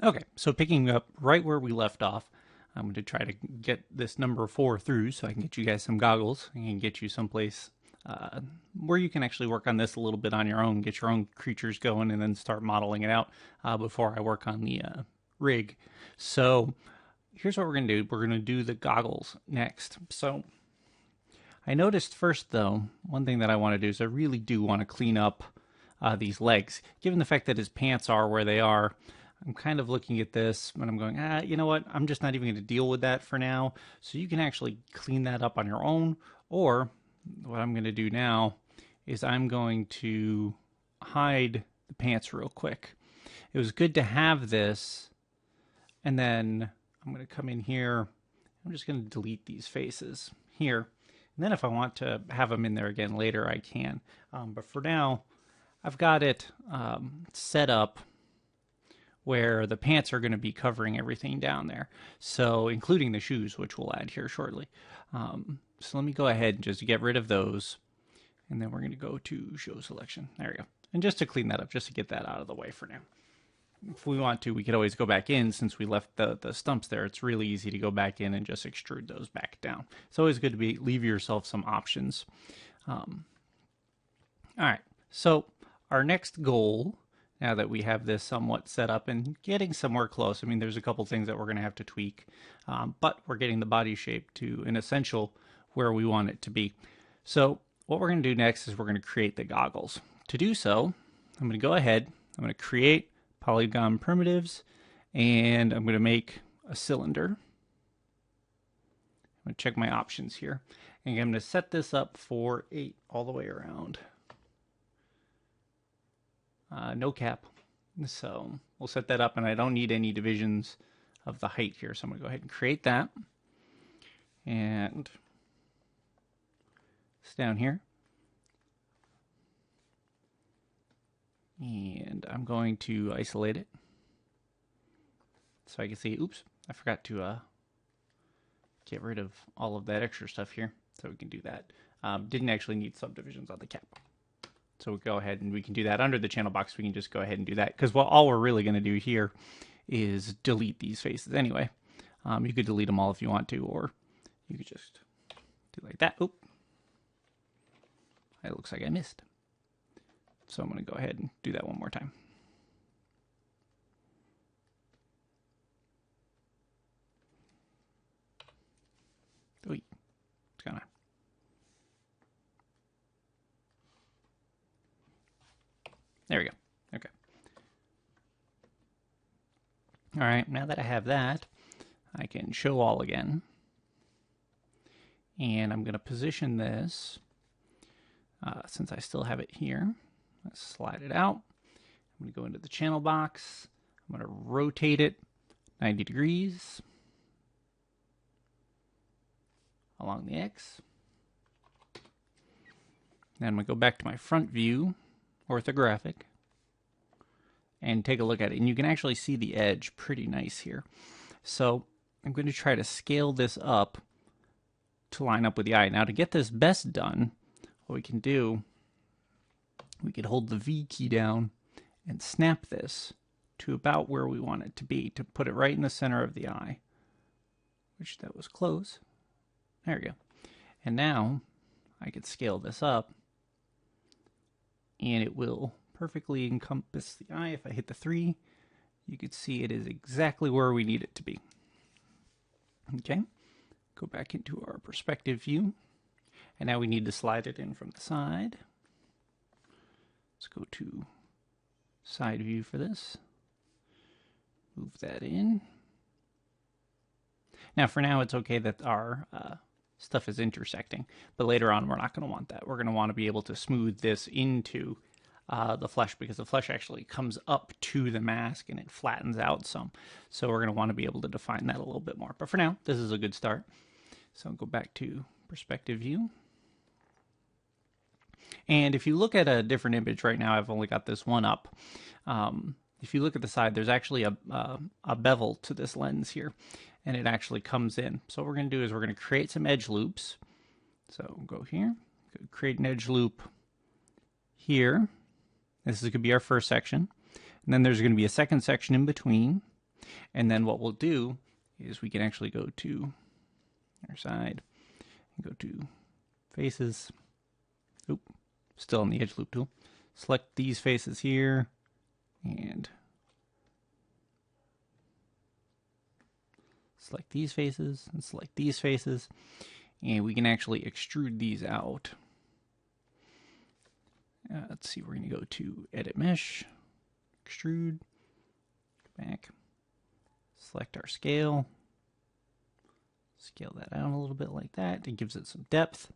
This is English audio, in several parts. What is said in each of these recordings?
Okay, so picking up right where we left off, I'm going to try to get this number 4 through so I can get you guys some goggles and get you someplace where you can actually work on this a little bit on your own, get your own creatures going, and then start modeling it out before I work on the rig. So here's what we're going to do. We're going to do the goggles next. So I noticed first, though, one thing that I want to do is I really do want to clean up these legs. Given the fact that his pants are where they are, I'm kind of looking at this and I'm going, you know what? I'm just not even going to deal with that for now. So you can actually clean that up on your own. Or what I'm going to do now is I'm going to hide the pants real quick. It was good to have this. And then I'm going to come in here. I'm just going to delete these faces here. And then if I want to have them in there again later, I can. But for now, I've got it set up where the pants are going to be covering everything down there. So including the shoes, which we'll add here shortly. So let me go ahead and just get rid of those. And then we're going to go to show selection. There we go. And just to clean that up, just to get that out of the way for now. If we want to, we could always go back in since we left the stumps there. It's really easy to go back in and just extrude those back down. It's always good to leave yourself some options. All right, so our next goal, now that we have this somewhat set up and getting somewhere close, I mean, there's a couple things that we're going to have to tweak, but we're getting the body shape to an essential where we want it to be. So what we're going to do next is we're going to create the goggles. To do so, I'm going to go ahead, I'm going to create polygon primitives, and I'm going to make a cylinder. I'm going to check my options here, and I'm going to set this up for 8 all the way around. No cap. So we'll set that up, and I don't need any divisions of the height here. So I'm going to go ahead and create that. And it's down here. And I'm going to isolate it. So I can see, oops, I forgot to get rid of all of that extra stuff here. So we can do that. Didn't actually need subdivisions on the cap. So we'll go ahead and we can do that under the channel box. We can just go ahead and do that because all we're really going to do here is delete these faces anyway. You could delete them all if you want to, or you could just do like that. Oop. It looks like I missed. So I'm going to go ahead and do that one more time. Wait, what's going on? There we go. Okay. All right, now that I have that, I can show all again. And I'm going to position this, since I still have it here. Let's slide it out. I'm going to go into the channel box. I'm going to rotate it 90 degrees along the X. Then I'm going to go back to my front view, orthographic, and take a look at it. And you can actually see the edge pretty nice here. So I'm going to try to scale this up to line up with the eye. Now to get this best done, what we can do, we could hold the V key down and snap this to about where we want it to be, to put it right in the center of the eye, which that was close. There we go. And now I could scale this up and it will perfectly encompass the eye. If I hit the 3, you can see it is exactly where we need it to be. Okay, go back into our perspective view. And now we need to slide it in from the side. Let's go to side view for this. Move that in. Now for now it's okay that our stuff is intersecting, but later on we're not going to want that. We're going to want to be able to smooth this into the flesh, because the flesh actually comes up to the mask and it flattens out some. So we're going to want to be able to define that a little bit more. But for now, this is a good start. So I'll go back to perspective view. And if you look at a different image right now, I've only got this one up. If you look at the side, there's actually a bevel to this lens here, and it actually comes in. So what we're going to do is we're going to create some edge loops. So go here, create an edge loop here. This is going to be our first section. And then there's going to be a second section in between. And then what we'll do is we can actually go to our side and go to faces. Oop, still on the edge loop tool. Select these faces here and select these faces and select these faces. And we can actually extrude these out. Let's see, we're going to go to Edit Mesh, Extrude, go back, select our scale, scale that out a little bit like that. It gives it some depth.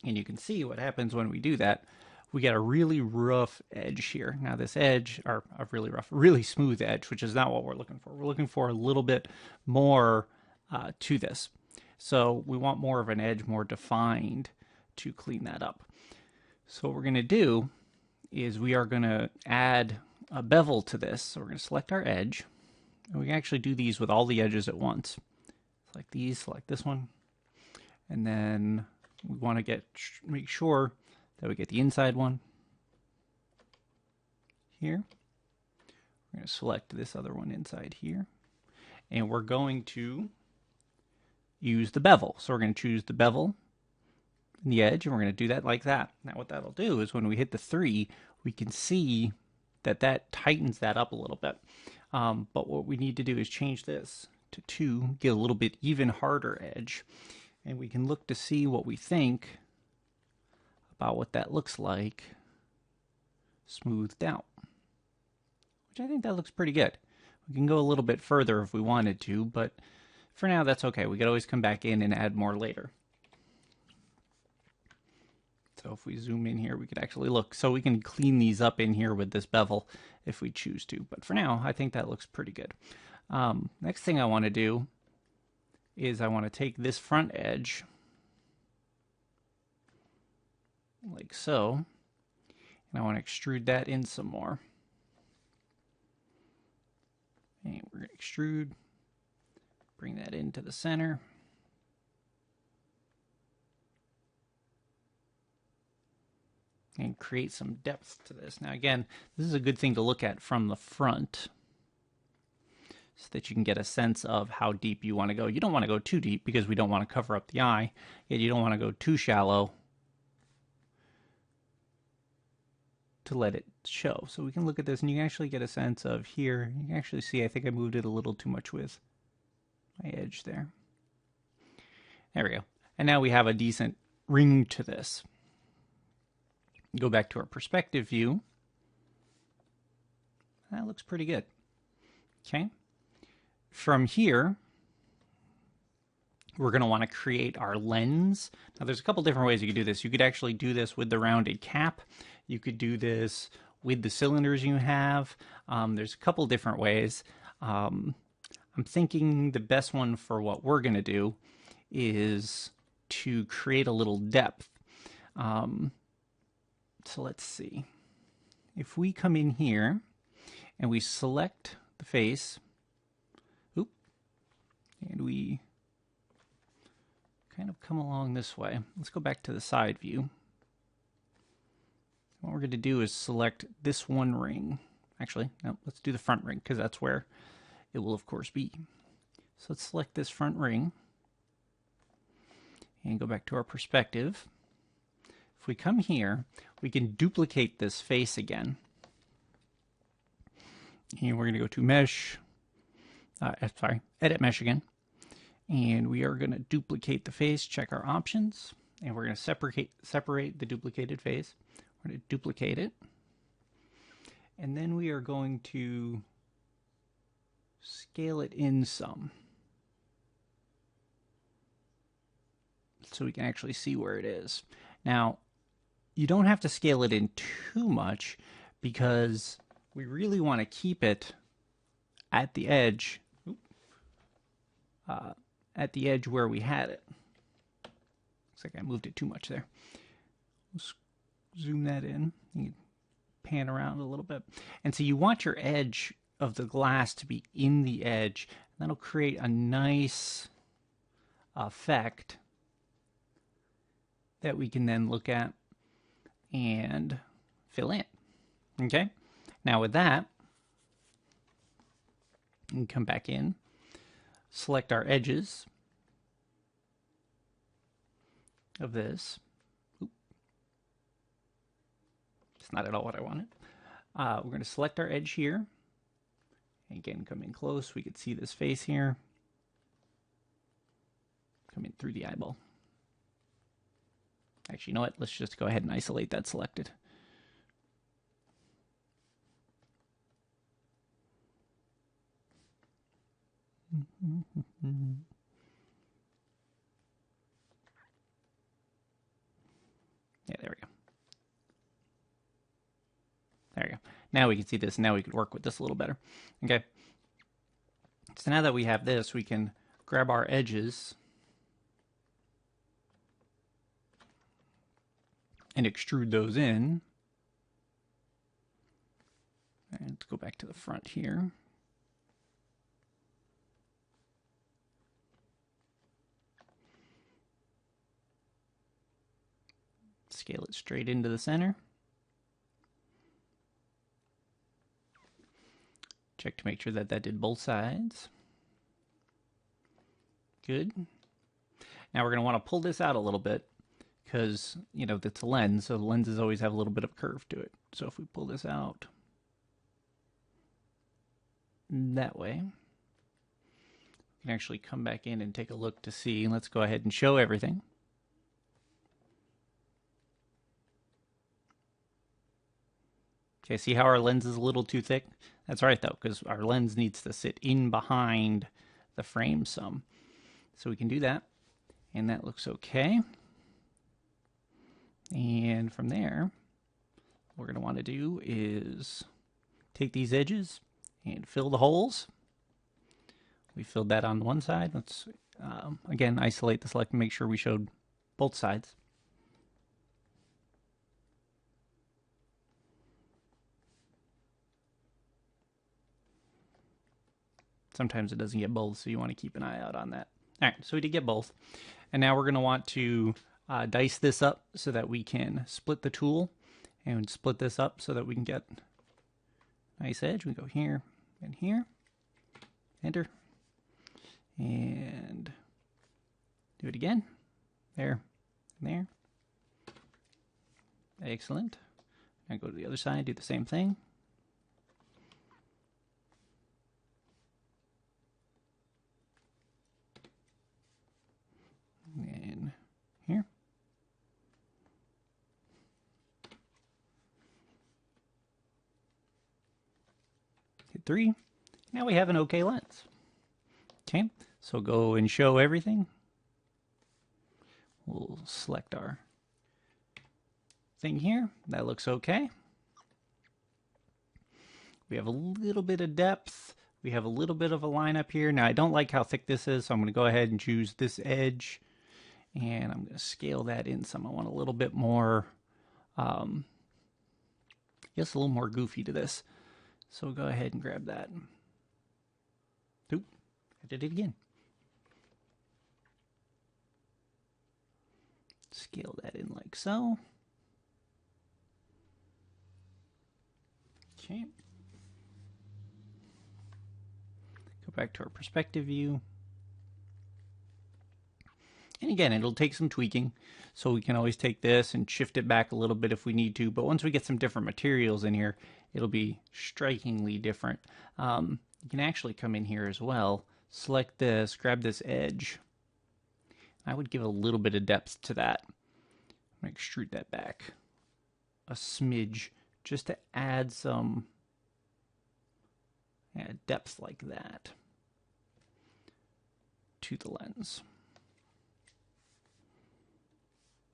And you can see what happens when we do that. We get a really rough edge here. Now this edge, or a really rough, really smooth edge, which is not what we're looking for. We're looking for a little bit more to this. So we want more of an edge, more defined to clean that up. So what we're going to do is we are going to add a bevel to this. So we're going to select our edge. And we can actually do these with all the edges at once. Select these, select this one. And then we want to make sure that we get the inside one here. We're going to select this other one inside here. And we're going to use the bevel. So we're going to choose the bevel in the edge, and we're going to do that like that. Now what that'll do is when we hit the 3, we can see that that tightens that up a little bit. But what we need to do is change this to 2, get a little bit even harder edge. And we can look to see what we think about what that looks like smoothed out, which I think that looks pretty good. We can go a little bit further if we wanted to, but for now that's okay. We could always come back in and add more later. So if we zoom in here, we could actually look. So we can clean these up in here with this bevel if we choose to. But for now, I think that looks pretty good. Next thing I want to do is I want to take this front edge like so, and I want to extrude that in some more. And we're going to extrude, bring that into the center. And create some depth to this. Now again, this is a good thing to look at from the front so that you can get a sense of how deep you want to go. You don't want to go too deep because we don't want to cover up the eye, yet you don't want to go too shallow to let it show. So we can look at this and you can actually get a sense of here. You can actually see I think I moved it a little too much with my edge there. There we go. And now we have a decent ring to this. Go back to our perspective view. That looks pretty good. Okay. From here, we're going to want to create our lens. Now, there's a couple different ways you could do this. You could actually do this with the rounded cap. You could do this with the cylinders you have. There's a couple different ways. I'm thinking the best one for what we're going to do is to create a little depth. So let's see. If we come in here and we select the face, and we kind of come along this way. Let's go back to the side view. What we're going to do is select this one ring. Actually, no, let's do the front ring because that's where it will of course be. So let's select this front ring and go back to our perspective. If we come here, we can duplicate this face again. And we're going to go to Mesh, Edit Mesh again. And we are going to duplicate the face, check our options, and we're going to separate the duplicated face. We're going to duplicate it. And then we are going to scale it in some, so we can actually see where it is. Now, you don't have to scale it in too much because we really want to keep it at the edge, where we had it. Looks like I moved it too much there. Let's zoom that in. You can pan around a little bit. And so you want your edge of the glass to be in the edge. That'll create a nice effect that we can then look at and fill in. Okay? Now with that, And come back in, select our edges of this. Oop. It's not at all what I wanted. We're going to select our edge here. Again, come in close. We can see this face here. Come in through the eyeball. Actually, you know what? Let's just go ahead and isolate that selected. Yeah, there we go. There we go. Now we can see this. Now we can work with this a little better. Okay. So now that we have this, we can grab our edges and extrude those in. And let's go back to the front here. Scale it straight into the center. Check to make sure that that did both sides. Good. Now we're going to want to pull this out a little bit because, you know, it's a lens, so the lenses always have a little bit of curve to it. So if we pull this out that way, we can actually come back in and take a look to see. Let's go ahead and show everything. Okay, see how our lens is a little too thick? That's right, though, because our lens needs to sit in behind the frame some. So we can do that, and that looks okay. And from there, what we're going to want to do is take these edges and fill the holes. We filled that on one side. Let's, again, isolate the select and make sure we showed both sides. Sometimes it doesn't get both, so you want to keep an eye out on that. All right, so we did get both. And now we're going to want to dice this up so that we can split the tool and split this up so that we can get a nice edge. We go here and here, enter, and do it again. There, and there. Excellent. Now go to the other side, do the same thing. And here. Hit 3. Now we have an okay lens. Okay, so go and show everything. We'll select our thing here. That looks okay. We have a little bit of depth. We have a little bit of a line up here. Now I don't like how thick this is, so I'm going to go ahead and choose this edge. And I'm going to scale that in some. I want a little bit more, I guess a little more goofy to this. So go ahead and grab that. Oop, I did it again. Scale that in like so. Okay. Go back to our perspective view. And again, it'll take some tweaking, so we can always take this and shift it back a little bit if we need to. But once we get some different materials in here, it'll be strikingly different. You can actually come in here as well, select this, grab this edge. I would give a little bit of depth to that. I'm going to extrude that back a smidge just to add some depth like that to the lens.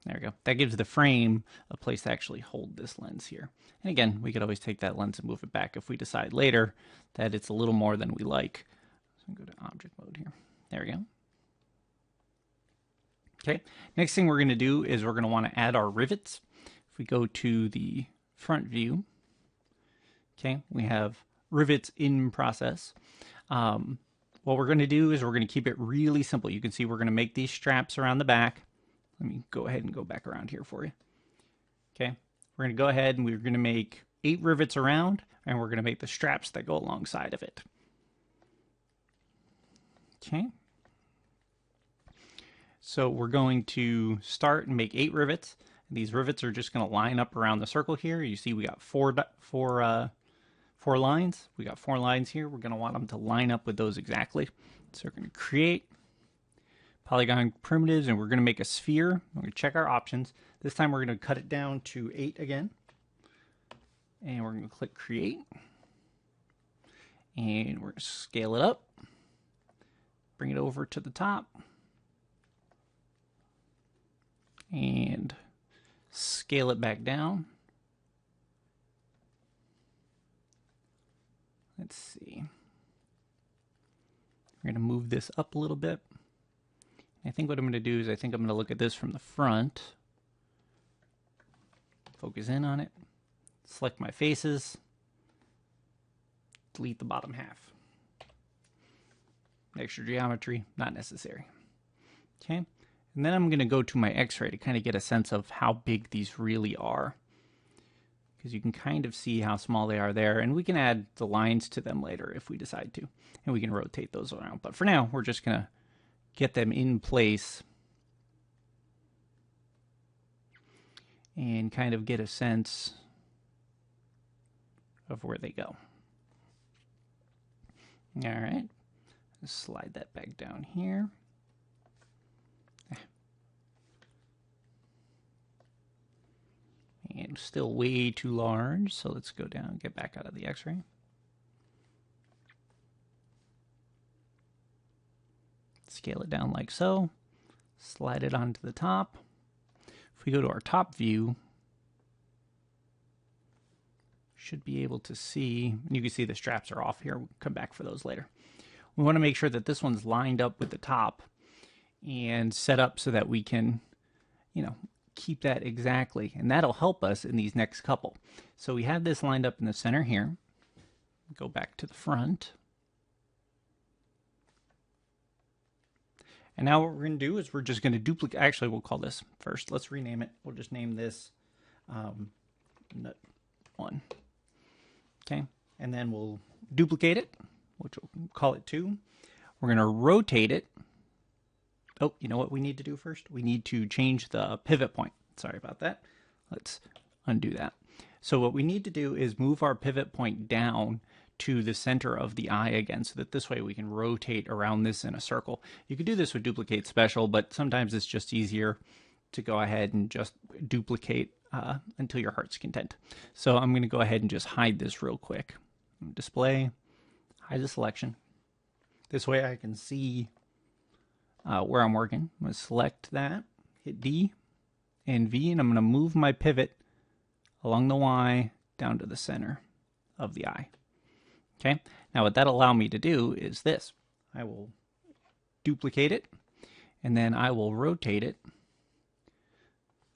There we go. That gives the frame a place to actually hold this lens here. And again, we could always take that lens and move it back if we decide later that it's a little more than we like. So go to object mode here. There we go. Okay, next thing we're going to do is we're going to want to add our rivets. If we go to the front view, okay, we have rivets in process. What we're going to do is we're going to keep it really simple. You can see we're going to make these straps around the back. Let me go ahead and go back around here for you. Okay, we're going to go ahead and we're going to make 8 rivets around, and we're going to make the straps that go alongside of it. Okay. So we're going to start and make 8 rivets. These rivets are just going to line up around the circle here. You see we got four lines. We got 4 lines here. We're going to want them to line up with those exactly. So we're going to create polygon primitives, and we're going to make a sphere. We're going to check our options. This time we're going to cut it down to 8 again. And we're going to click create. And we're going to scale it up. Bring it over to the top. And scale it back down. Let's see. We're going to move this up a little bit. I think what I'm going to do is I'm going to look at this from the front. Focus in on it. Select my faces. Delete the bottom half. Extra geometry, not necessary. Okay. And then I'm going to go to my x-ray to kind of get a sense of how big these really are. Because you can kind of see how small they are there. And we can add the lines to them later if we decide to. And we can rotate those around. But for now, we're just going to get them in place and kind of get a sense of where they go. All right. Slide that back down here. And still way too large, so let's go down and get back out of the x-ray. Scale it down like so. Slide it onto the top. If we go to our top view, should be able to see, you can see the straps are off here. We'll come back for those later. We want to make sure that this one's lined up with the top and set up so that we can, keep that exactly. And that'll help us in these next couple. So we have this lined up in the center here. Go back to the front. And now what we're going to do is we're just going to duplicate. Actually, we'll call this first. Let's rename it. We'll just name this nut 1. Okay. And then we'll duplicate it, which we'll call it 2. We're going to rotate it. Oh, you know what we need to do first? We need to change the pivot point. Sorry about that. Let's undo that. So what we need to do is move our pivot point down to the center of the eye again, so that this way we can rotate around this in a circle. You could do this with duplicate special, but sometimes it's just easier to go ahead and just duplicate until your heart's content. So I'm going to go ahead and just hide this real quick. Display, hide the selection. This way I can see where I'm working. I'm going to select that, hit D and V, and I'm going to move my pivot along the Y down to the center of the eye. Okay, now what that'll allow me to do is this. I will duplicate it, and then I will rotate it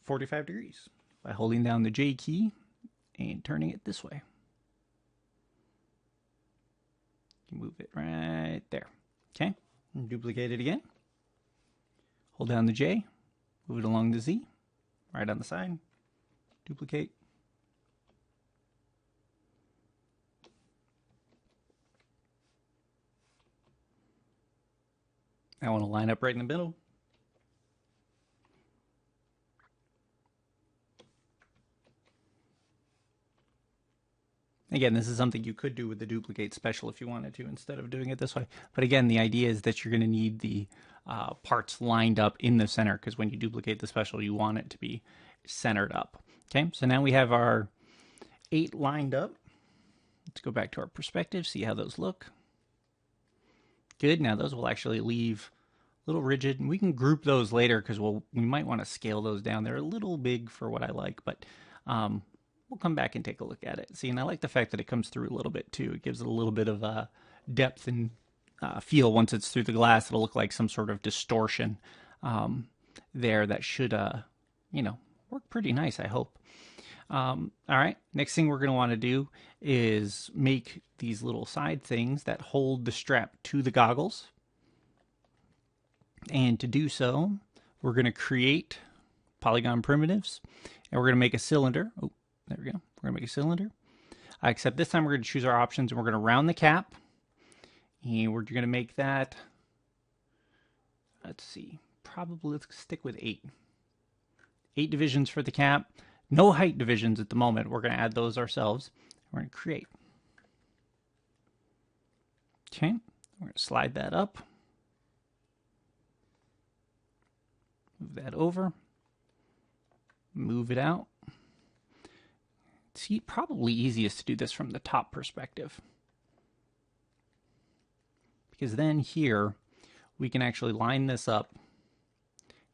45 degrees by holding down the J key and turning it this way. You move it right there. Okay, and duplicate it again. Hold down the J, move it along the Z, right on the side, duplicate. I want to line up right in the middle. Again, this is something you could do with the duplicate special if you wanted to, instead of doing it this way. But again, the idea is that you're going to need the parts lined up in the center, because when you duplicate the special, you want it to be centered up. Okay, so now we have our 8 lined up. Let's go back to our perspective, see how those look. Good, now those will actually leave a little rigid. And we can group those later, because we might want to scale those down. They're a little big for what I like, but we'll come back and take a look at it. See, and I like the fact that it comes through a little bit too. It gives it a little bit of depth and feel. Once it's through the glass, it'll look like some sort of distortion there that should, work pretty nice, I hope. All right, next thing we're going to want to do is make these little side things that hold the strap to the goggles. And to do so, we're going to create polygon primitives, and we're going to make a cylinder. Oh, there we go. We're going to make a cylinder. Except this time we're going to choose our options, and we're going to round the cap. And we're going to make that let's see, probably let's stick with 8. 8 divisions for the cap. No height divisions at the moment. We're going to add those ourselves. We're going to create. Okay, we're going to slide that up. Move that over. Move it out. It's probably easiest to do this from the top perspective. Because then here, we can actually line this up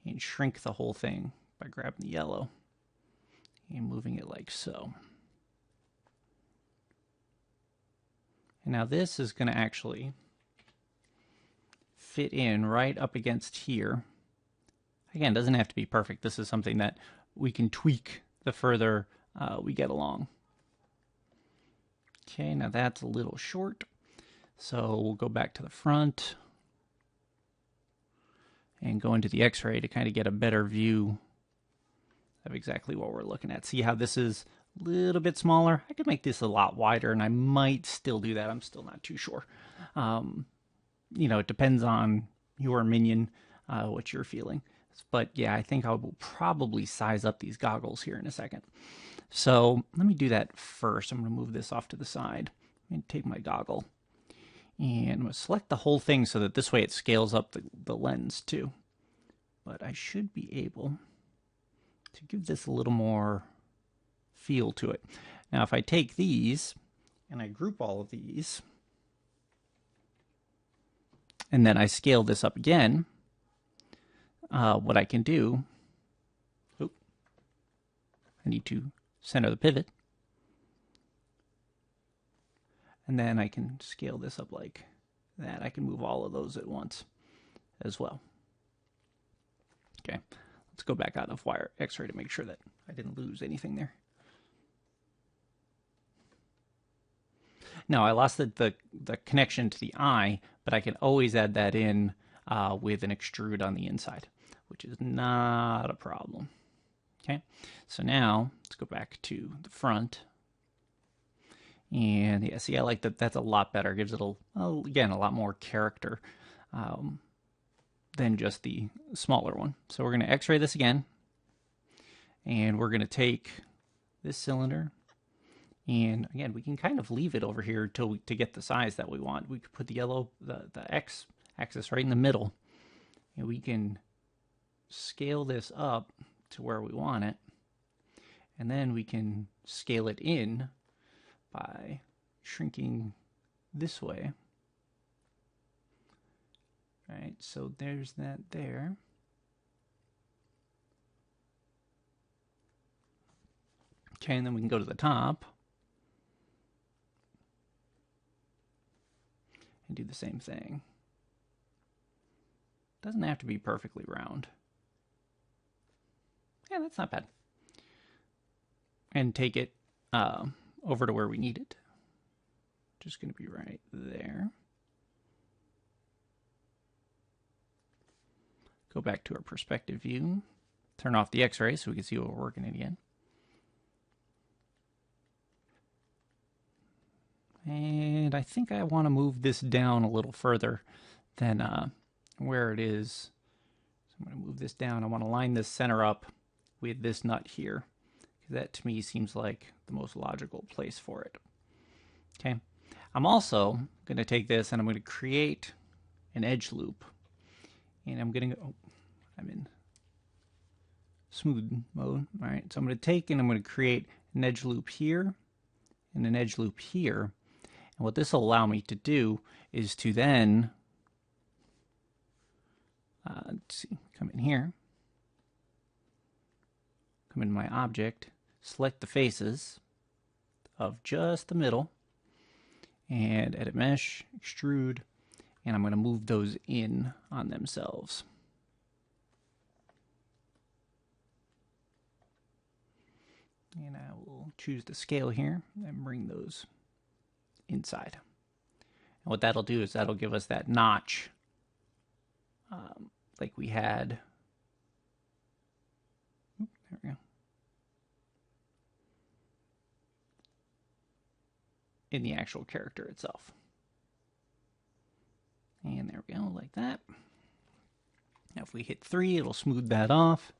and shrink the whole thing by grabbing the yellow and moving it like so. And now this is going to actually fit in right up against here. Again, it doesn't have to be perfect. This is something that we can tweak the further we get along. Okay, now that's a little short. So we'll go back to the front and go into the X-ray to kind of get a better view of exactly what we're looking at. See how this is a little bit smaller? I could make this a lot wider, and I might still do that. I'm still not too sure. You know, it depends on your Minion, what you're feeling. But yeah, I think I will probably size up these goggles here in a second. So let me do that first. I'm going to move this off to the side and take my goggle. And I'm going to select the whole thing so that this way it scales up the lens too. But I should be able to give this a little more feel to it. Now if I take these and I group all of these, and then I scale this up again, what I can do, I need to center the pivot, and then I can scale this up like that. I can move all of those at once as well. Okay, let's go back out of wire X-ray to make sure that I didn't lose anything there. Now I lost the connection to the eye, but I can always add that in with an extrude on the inside, which is not a problem. Okay, so now let's go back to the front. And yeah, see, I like that. That's a lot better. It gives it, again, a lot more character than just the smaller one. So we're going to X-ray this again. And we're going to take this cylinder. And again, we can kind of leave it over here to get the size that we want. We could put the yellow, the X axis right in the middle. And we can scale this up to where we want it. And then we can scale it in by shrinking this way. All right, so there's that there. Okay, and then we can go to the top and do the same thing. Doesn't have to be perfectly round. Yeah, that's not bad. And take it over to where we need it. Just going to be right there. Go back to our perspective view. Turn off the X-ray so we can see what we're working in again. And I think I want to move this down a little further than where it is. So I'm going to move this down. I want to line this center up with this nut here. That to me seems like the most logical place for it. Okay. I'm also going to take this and I'm going to create an edge loop. And I'm going to go, I'm in smooth mode. All right. So I'm going to take and I'm going to create an edge loop here and an edge loop here. And what this will allow me to do is to then, let's see, come in here, come in my object, select the faces of just the middle, and edit mesh, extrude, and I'm going to move those in on themselves. And I will choose the scale here and bring those inside. And what that'll do is that'll give us that notch like we had. There we go. In the actual character itself. And there we go, like that. Now if we hit 3, it'll smooth that off.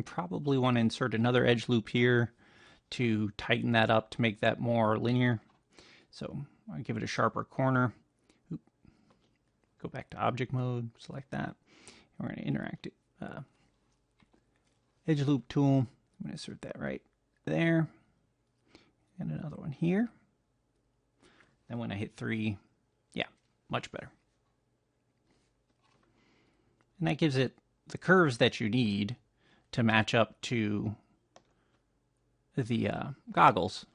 Probably want to insert another edge loop here to tighten that up to make that more linear. So I'll give it a sharper corner. Oop. Go back to object mode, select that. And we're going to interact it. Edge loop tool. I'm going to insert that right there. And another one here. Then when I hit 3, yeah, much better. And that gives it the curves that you need to match up to the goggles.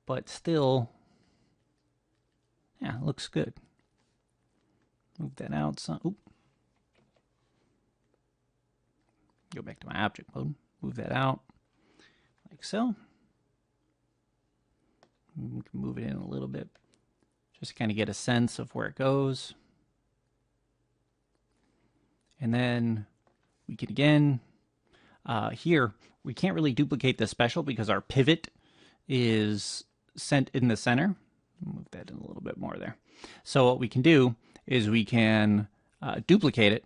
But still, yeah, it looks good. Move that out some. Oop. Go back to my object mode. Move that out like so. We can move it in a little bit just to kind of get a sense of where it goes. And then we can again, here, we can't really duplicate the special because our pivot is sent in the center. Move that in a little bit more there. So what we can do is we can duplicate it.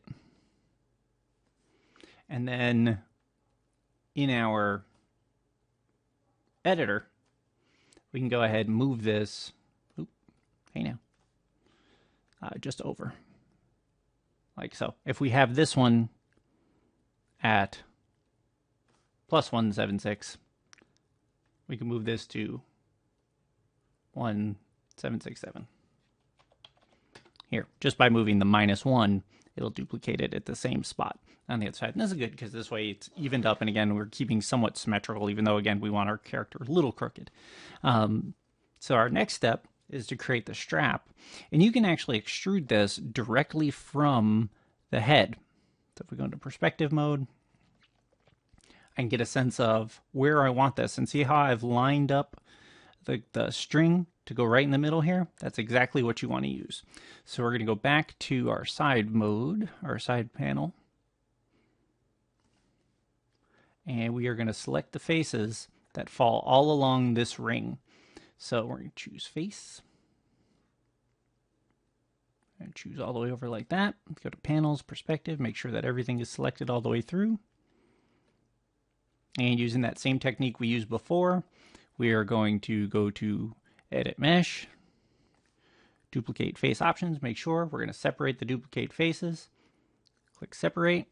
And then in our editor, we can go ahead and move this, hey now, just over, like so. If we have this one at +176, we can move this to 1767. Here, just by moving the -1, it'll duplicate it at the same spot on the other side. And this is good because this way it's evened up, and again, we're keeping somewhat symmetrical, even though, again, we want our character a little crooked. So our next step is to create the strap. And you can actually extrude this directly from the head. So if we go into perspective mode, I can get a sense of where I want this. And see how I've lined up the string to go right in the middle here? That's exactly what you want to use. So we're going to go back to our side mode, our side panel. And we are going to select the faces that fall all along this ring. So we're going to choose face. And choose all the way over like that. Go to panels, perspective, make sure that everything is selected all the way through. And using that same technique we used before, we are going to go to edit mesh, duplicate face options, make sure we're going to separate the duplicate faces. Click separate.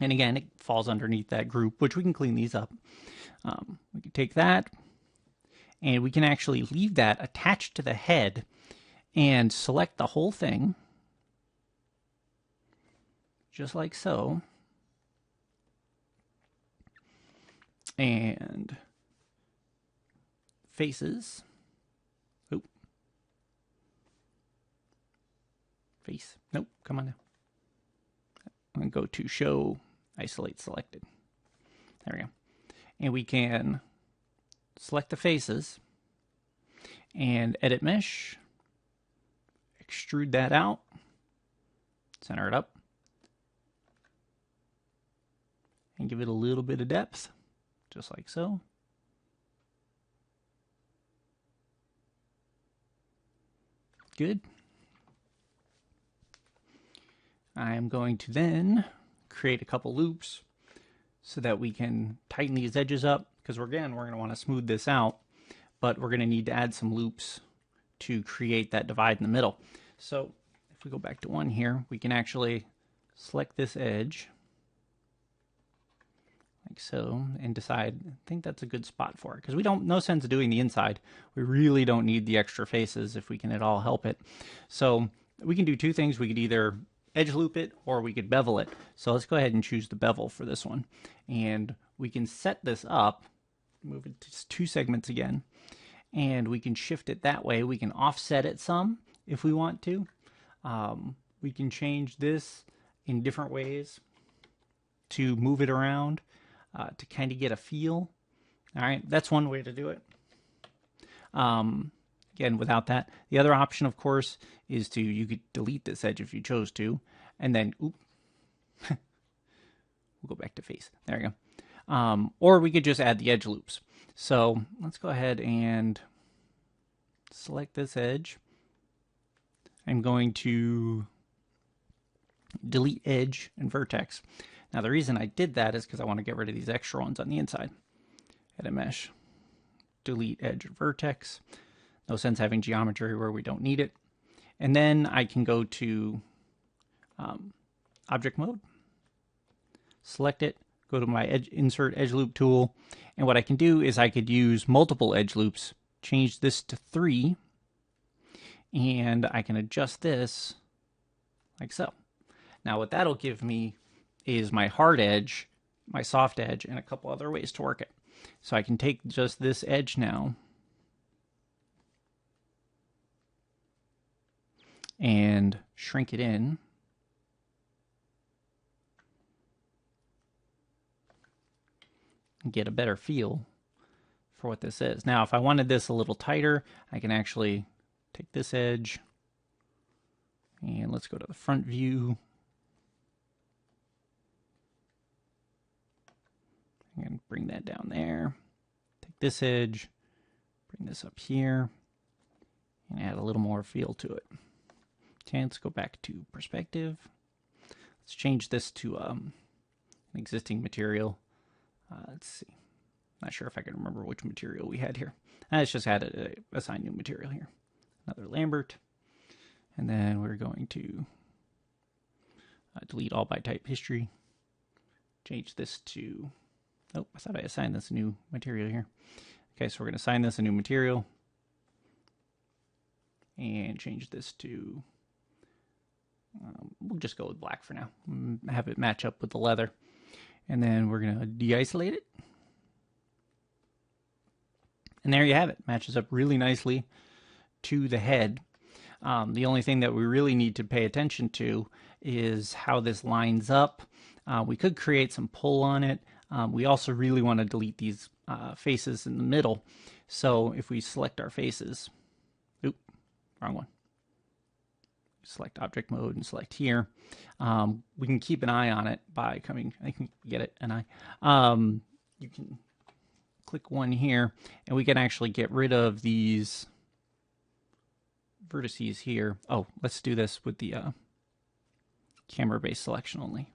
And again, it falls underneath that group, which we can clean these up. We can take that, and we can actually leave that attached to the head and select the whole thing, just like so. And faces. Oh. Face. Nope, come on now. I'm going to go to show, isolate selected. There we go. And we can select the faces and edit mesh, extrude that out, center it up, and give it a little bit of depth, just like so. Good. I am going to then create a couple loops so that we can tighten these edges up, because we're going to want to smooth this out, but we're going to need to add some loops to create that divide in the middle. So if we go back to 1 here, we can actually select this edge like so and decide, I think that's a good spot for it, because we don't, no sense doing the inside. We really don't need the extra faces if we can at all help it. So we can do two things. We could either edge loop it or we could bevel it. So let's go ahead and choose the bevel for this one. And we can set this up, move it to 2 segments again, and we can shift it that way. We can offset it some if we want to. We can change this in different ways to move it around to kind of get a feel. All right, that's one way to do it. Again, without that. The other option, of course, is to, you could delete this edge if you chose to, and then, oop, we'll go back to face. There we go. Or we could just add the edge loops. So let's go ahead and select this edge. I'm going to delete edge and vertex. Now the reason I did that is because I want to get rid of these extra ones on the inside. Edit mesh, delete edge and vertex. No sense having geometry where we don't need it. And then I can go to object mode, select it, go to my insert edge loop tool. And what I can do is I could use multiple edge loops, change this to 3, and I can adjust this like so. Now what that'll give me is my hard edge, my soft edge, and a couple other ways to work it. So I can take just this edge now and shrink it in. And get a better feel for what this is. Now, if I wanted this a little tighter, I can actually take this edge and let's go to the front view. And bring that down there. Take this edge, bring this up here, and add a little more feel to it. Okay, let's go back to perspective. Let's change this to an existing material. Let's see. Not sure if I can remember which material we had here. Let's just add a assign new material here. Another Lambert. And then we're going to delete all by type history. Change this to... Oh, I thought I assigned this a new material here. Okay, so we're going to assign this a new material. And change this to... we'll just go with black for now. Have it match up with the leather. And then we're going to de-isolate it. And there you have it. Matches up really nicely to the head. The only thing that we really need to pay attention to is how this lines up. We could create some pull on it. We also really want to delete these faces in the middle. So if we select our faces, oop, wrong one. Select object mode and select here. We can keep an eye on it by coming, I can get it, an eye. You can click one here and we can actually get rid of these vertices here. Oh, let's do this with the camera-based selection only.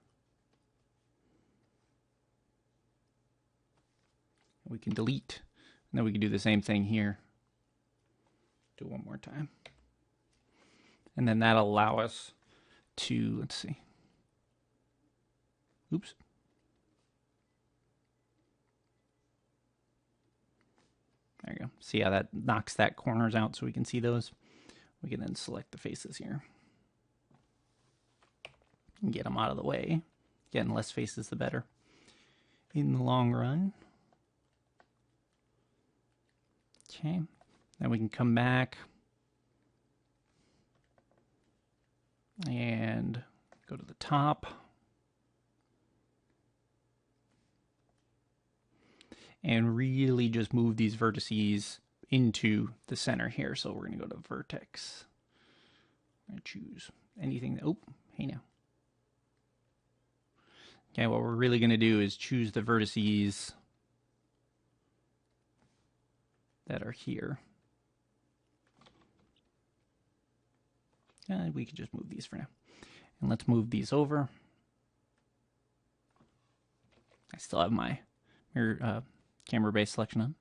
We can delete, and then we can do the same thing here. Do it one more time. And then that'll allow us to, let's see. Oops. There you go. See how that knocks that corners out so we can see those? We can then select the faces here. And get them out of the way. Again, less faces the better in the long run. Okay. Then we can come back and go to the top. And really just move these vertices into the center here. So we're going to go to vertex. I'm going to choose anything that, oh, hey now. Okay, what we're really going to do is choose the vertices that are here. And we could just move these for now. And let's move these over. I still have my mirror, camera-based selection on.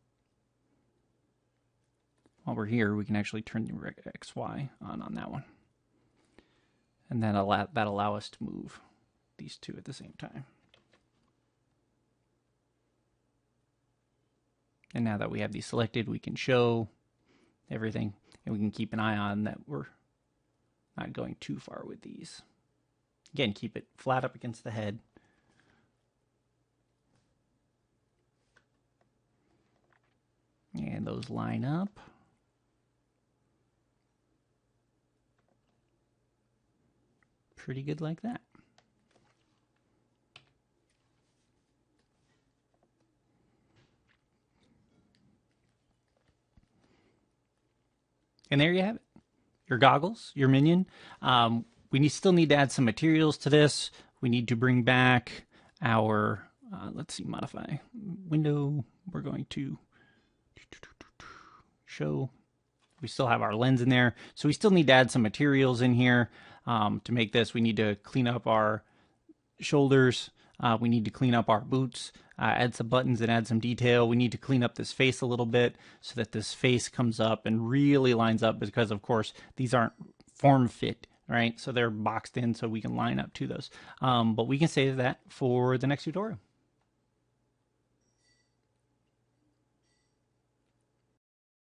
While we're here, we can actually turn the XY on that one. And then that'll allow us to move these two at the same time. And now that we have these selected, we can show everything. And we can keep an eye on that we're not going too far with these. Again, keep it flat up against the head. And those line up. Pretty good like that. And there you have it. Your goggles, your Minion. We still need to add some materials to this. We need to bring back our, let's see, modify window. We're going to show We still have our lens in there. So we still need to add some materials in here to make this. We need to clean up our shoulders. We need to clean up our boots, add some buttons and add some detail. We need to clean up this face a little bit so that this face comes up and really lines up, because of course these aren't form fit, right? So they're boxed in so we can line up to those. But we can save that for the next tutorial.